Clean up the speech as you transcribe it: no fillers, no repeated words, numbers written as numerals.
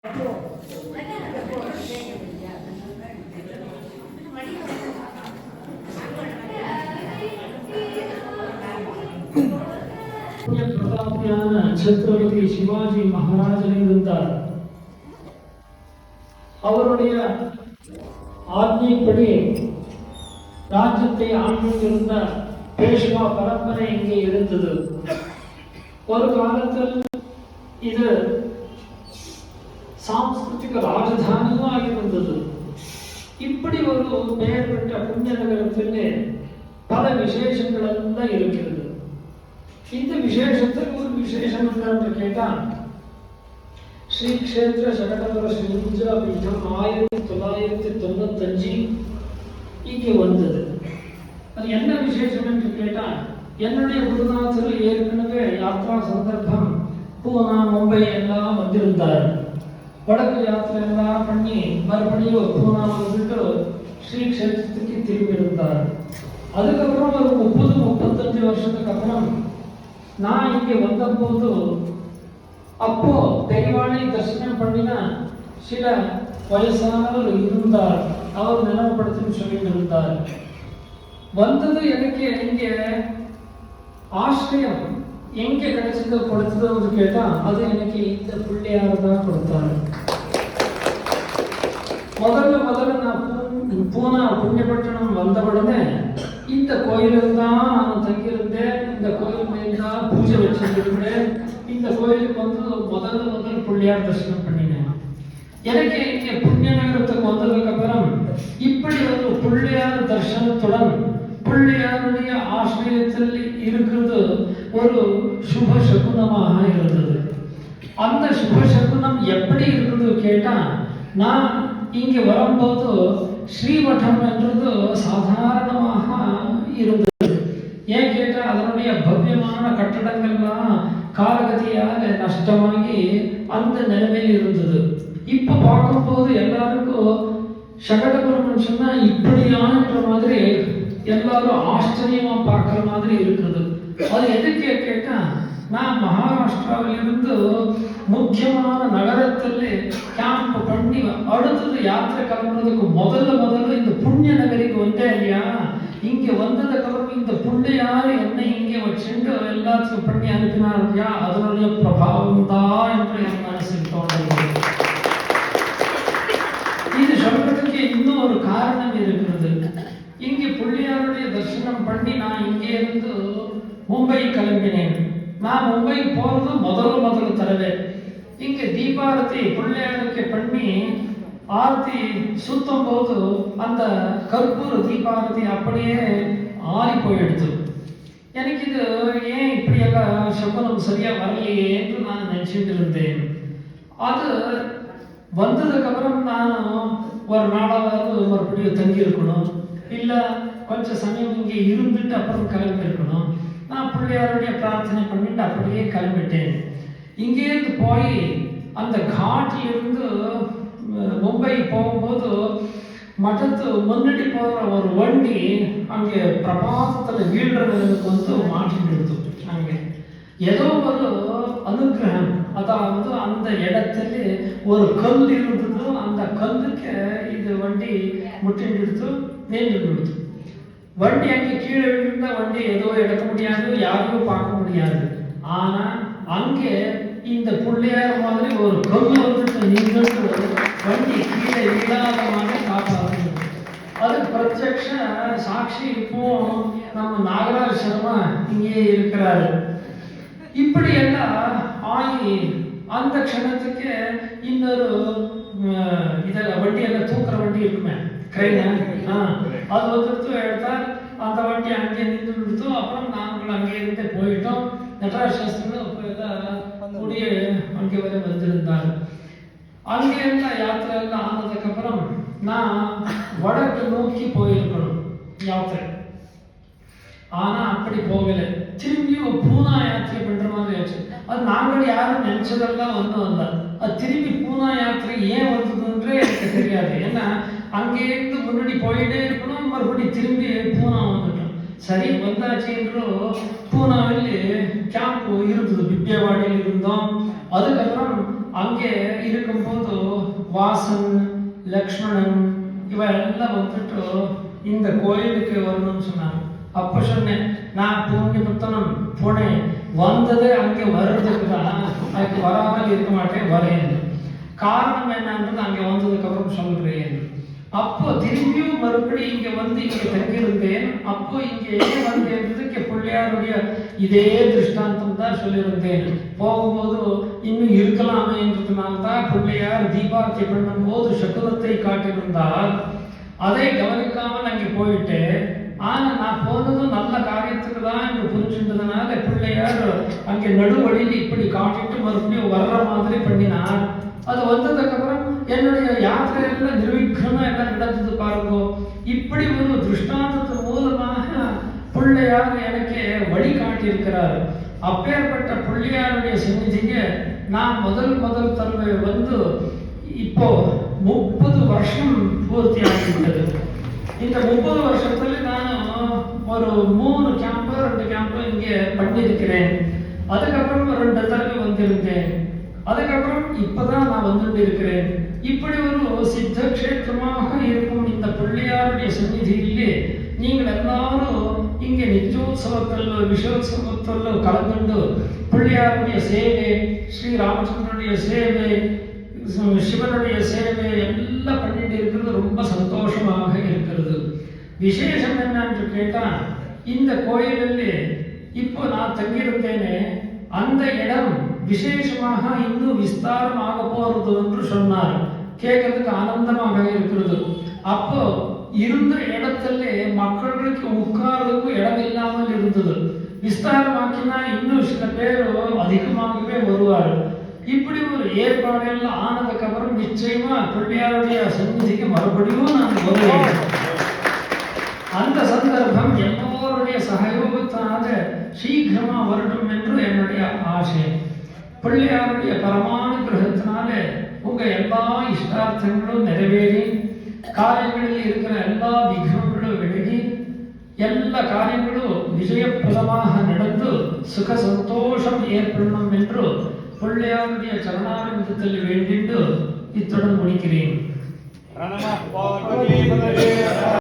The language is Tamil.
பிரதாபியான சத்ரபதி சிவாஜி மகாராஜன் இருந்தார். அவருடைய ஆజ్ఞைப்படி ராஜ்யத்தை ஆண்டிருந்த பேஷ்வா பரம்பரை இங்கே இருந்தது. ஒரு காலத்தில் இது சாம்ஸ்கிருதிக ராஜதானியாக இருந்தது. இப்படி ஒரு பெயர் பெற்ற புண்ணிய நகரத்திலே பல விசேஷங்கள் எல்லாம் இருக்கிறது. இந்த விசேஷத்தில் ஒரு விசேஷம் என்று கேட்டால், ஸ்ரீ க்ஷேத்திர சகடபுர ஸ்ரீஞ்சா பீடம் 1995 இங்கே வந்தது. அது என்ன விசேஷம் என்று கேட்டால், என்னுடைய குருநாதர் ஏற்கனவே யாத்ரா சந்தர்ப்பம் பூனா மும்பை எல்லாம் வந்திருந்தார். வடக்கு யாத்திரை எல்லாம் பண்ணி மறுபடியும் பூனா வந்துட்டு ஸ்ரீ க்ஷேத்திரத்துக்கு திரும்பி இருந்தார். அதுக்கப்புறம் ஒரு 30-35 வருஷத்துக்கு அப்புறம் நான் இங்கே வந்தபோது அப்போ பெரியவாளை தரிசனம் பண்ணின சில வயசானவர் இருந்தார். அவர் நிலவப்படுத்தி சொல்லிட்டு இருந்தார். வந்தது எனக்கு இங்கே ஆசிரியம் எங்கே கிடைச்சது கொடுத்தது கேட்டா, அது எனக்கு இந்த பிள்ளையார் தான் கொடுத்தாரு. முதல்ல நான் பூனா புண்ணியப்பட்டணம் வந்தவுடனே இந்த கோயிலில் தான் நான் தங்கியிருந்தேன். இந்த கோயில் மேல் தான் பூஜை வச்சிருந்தேன். இந்த கோயிலுக்கு வந்து முதல் பிள்ளையார் தரிசனம் பண்ணினேன். எனக்கு இங்கே புண்ணிய நகரத்துக்கு வந்ததுக்கு அப்புறம் இப்படி ஒரு பிள்ளையார் தரிசனத்துடன் பிள்ளையாருடைய ஆசிரியத்தில் இருக்கிறது ஒரு சுப சகுனமாக இருந்தது. அந்த சுப சகுனம் எப்படி இருந்தது கேட்டா, நான் இங்கே வரும்போது ஸ்ரீமடம் என்றது சாதாரணமாக இருந்தது. ஏன் கேட்டால் அதனுடைய பவ்யமான கட்டடங்கள்லாம் காலகதியாக நஷ்டமாகி அந்த நிலைமையில் இருந்தது. இப்போ பார்க்கும்போது எல்லாருக்கும் சகடபுரம் சொன்னா இப்படியான்ற மாதிரி எல்லாரும் ஆச்சரியமா பார்க்குற மாதிரி இருக்குது. அது எதுக்கு கேட்டா, நான் மகாராஷ்டிராவிலிருந்து முக்கியமான நகரத்தில் கேம்ப் பண்ணி அடுத்தது யாத்திரை கிளம்புறதுக்கு முதல்ல இந்த புண்ணிய நகரிக்கு வந்தேன் இல்லையா. இங்கே வந்ததுக்கு அப்புறம் இந்த புள்ளையார் என்னை இங்கே வச்சுட்டு எல்லாத்தையும் பண்ணி அனுப்பினார் இல்லையா, அதனுடைய பிரபாவம் தான் என்று என் மனசில் தோன்றுகிறது. இது சொல்றதுக்கு இன்னும் ஒரு காரணம் இருக்கிறது. இங்கே பிள்ளையாருடைய தரிசனம் பண்ணி நான் இங்கே இருந்து மும்பை கிளம்பினேன். நான் மும்பை போறது முதல்ல தடவை. இங்கே தீபாரதி பிள்ளையாருக்கு பண்ணி ஆரத்தி சுத்தும் போது அந்த கற்பூர தீபாரதி அப்படியே ஆறி போயிடுது. எனக்கு இது ஏன் இப்படியெல்லாம் சகுனம் சரியா வரலையே என்று நான் நினைச்சிட்டு இருந்தேன். அது வந்ததுக்கு அப்புறம் நான் ஒரு நாளாவது மறுபடியும் தங்கி இருக்கணும், இல்லை கொஞ்சம் சமயம் இங்கே இருந்துட்டு அப்புறம் கிளம்பி இருக்கணும். நான் பிள்ளையாருடைய பிரார்த்தனை பண்ணிட்டு அப்படியே கிளம்பிட்டேன். இங்கேருந்து போய் அந்த காட்டிலிருந்து மும்பை போகும்போது மடத்து முன்னாடி போகிற ஒரு வண்டி அங்கே பிரபாசத்தில் வீழ்றதுக்கு வந்து மாட்டிட்டு எடுத்து. அங்கே ஏதோ ஒரு அனுகிரகம், அதாவது அந்த இடத்துல ஒரு கல் இருந்தது. அந்த கல்லுக்கு இது வண்டி முட்டிட்டு எடுத்து நேர்ந்து கொடுத்து. வண்டி அங்கே கீழே விழுந்த வண்டி ஏதோ எடுக்க முடியாது, யாரையும் பார்க்க முடியாது. ஆனா அங்கே இந்த பிள்ளையார் மாதிரி ஒரு கல் வந்துட்டு நின்று வண்டி கீழே விழாத மாதிரி காப்பாற்று. அது பிரத்யக்ஷ சாட்சி இப்போ நம்ம நாகராஜ் சர்மா இங்கே இருக்கிறாரு. இப்படி எல்லாம் ஆகி அந்த க்ஷணத்துக்கு இன்னொரு இதில் வண்டி எல்லாம் தூக்குற வண்டி இருக்குமே, அது வந்துட்டு எடுத்தால் அந்த வண்டி அங்கே நின்று கொடுத்து. அப்புறம் நாங்கள் அங்கே இருந்து போயிட்டோம். நடராஜ் சாஸ்திரம் கூடிய அங்கே வரை வந்திருந்தார். அங்கே இருந்த யாத்திரை எல்லாம் ஆனதுக்கு அப்புறம் நான் வடக்கு நோக்கி போயிருக்கணும் யாத்திரை. ஆனா அப்படி போகல. திரும்பியும் பூனா யாத்திரை பண்ற மாதிரி ஆச்சு. அது நாங்கள் யாரும் நினைச்சதெல்லாம் வந்தா அது திரும்பி பூனா யாத்திரை ஏன் வந்ததுன்றே எனக்கு தெரியாது. ஏன்னா அங்கேருந்து முன்னாடி போயிட்டே இருக்கணும், மறுபடியும் திரும்பி பூனா வந்துட்டோம். சரி வந்தாச்சு என்றோ பூனாவில் கேம்ப் இருந்தது, வித்யாவாடியில் இருந்தோம். அதுக்கப்புறம் அங்கே இருக்கும்போது வாசன், லக்ஷ்மணன் இவெல்லாம் வந்துட்டு இந்த கோயிலுக்கு வரணும்னு சொன்னாங்க. அப்போ சொன்னேன், நான் புண்ணியபுத்தனம் போனேன், வந்தது அங்கே வர்றதுக்கு தான், அதுக்கு வராமல் இருக்க மாட்டேன், வரேன். காரணம் என்னன்றது அங்கே வந்ததுக்கு அப்புறம் சொல்றேன். அப்போ திரும்பியும் மறுபடி இங்க வந்து இங்க தங்கியிருந்தேன். அப்போ இங்க எங்கே வந்தேன்றதுக்கு பிள்ளையாருடைய இதே திருஷ்டாந்தம் தான் சொல்லியிருந்தேன். போகும்போது இன்னும் இருக்கலாமே என்றதுனால்தான் பிள்ளையார் தீபார்த்தி பண்ணும் போது சக்குனத்தை காட்டியிருந்தால் அதை கவனிக்காமல் அங்கே போயிட்டு, ஆனா நான் போனதும் நல்ல காரியத்துக்கு தான் என்று புரிஞ்சுட்டதுனால பிள்ளையார் அங்கே நடுவழியில் இப்படி காட்டிட்டு மறுபடியும் வர்ற மாதிரி பண்ணினார். அது வந்ததுக்கு அப்புறம் என்னுடைய யாத்திரையெல்லாம் நிர்விக்ரமா எல்லாம் நடந்தது பாருங்க. இப்படி ஒரு திருஷ்டாந்தத்து மூலமாக பிள்ளையார் எனக்கு வழிகாட்டி இருக்கிறார். அப்பேற்பட்ட பிள்ளையாருடைய சந்நிதிக்கு நான் முதல் தடவை வந்து இப்போ 30 வருஷம் பூர்த்தி ஆகிவிட்டது. இந்த 30 வருஷத்துல நான் ஒரு 3 கேம்ப் 2 கேம்ப் இங்கே பண்ணியிருக்கிறேன். அதுக்கப்புறம் 2 தடவை வந்திருந்தேன். அதுக்கப்புறம் இப்பதான் நான் வந்துட்டு இருக்கிறேன். இப்படி ஒரு சித்த கஷேத்திரமாக இருக்கும் இந்த பிள்ளையாருடைய சந்நிதியிலே நீங்கள் எல்லாரும் இங்கே நித்தியோத்சவத்தில் விஷயோத்சவத்தில் கலந்துண்டு பிள்ளையாருடைய சேவை, ஸ்ரீ ராமச்சந்திரனுடைய சேவை, சிவனுடைய சேவை எல்லாம் பண்ணிட்டு இருக்கிறது ரொம்ப சந்தோஷமாக இருக்கிறது. விசேஷம் என்னன்னு கேட்டா, இந்த கோயிலில் இப்போ நான் தங்கியிருந்தேனே அந்த இடம் விசேஷமாக இன்னும் விஸ்தாரமாக போறது என்று சொன்னார். கேட்கறதுக்கு ஆனந்தமாக இருக்கிறது. அப்போ இருந்த இடத்துல மக்களுக்கு உட்கார்றதுக்கு இடம் இல்லாமல் இருந்தது. விஸ்தாரமாக்கினா இன்னும் சில பேர் அதிகமாகவே வருவார். இப்படி ஒரு ஏற்பாடெல்லாம் ஆனதுக்கு அப்புறம் நிச்சயமா பிள்ளையாருடைய சந்நிதிக்கு மறுபடியும் நான் வருவேன். அந்த சந்தர்ப்பம் எல்லோருடைய சகயோகத்தினால சீக்கிரமா வரட்டும் என்று என்னுடைய ஆசை. பிள்ளையாருடைய பரமானுகிரகத்தினால உங்க எல்லா இஷ்டார்த்தங்களும் நிறைவேறி, காரியங்களில் இருக்கிற எல்லா விக்னங்களும் விலகி, எல்லா காரியங்களும் விஜயப்பிரதமாக நடந்து சுக சந்தோஷம் ஏற்படணும் என்று பிள்ளையாருடைய சரணாரவிந்தத்தில் வேண்டிட்டு இத்துடன் முடிக்கிறேன்.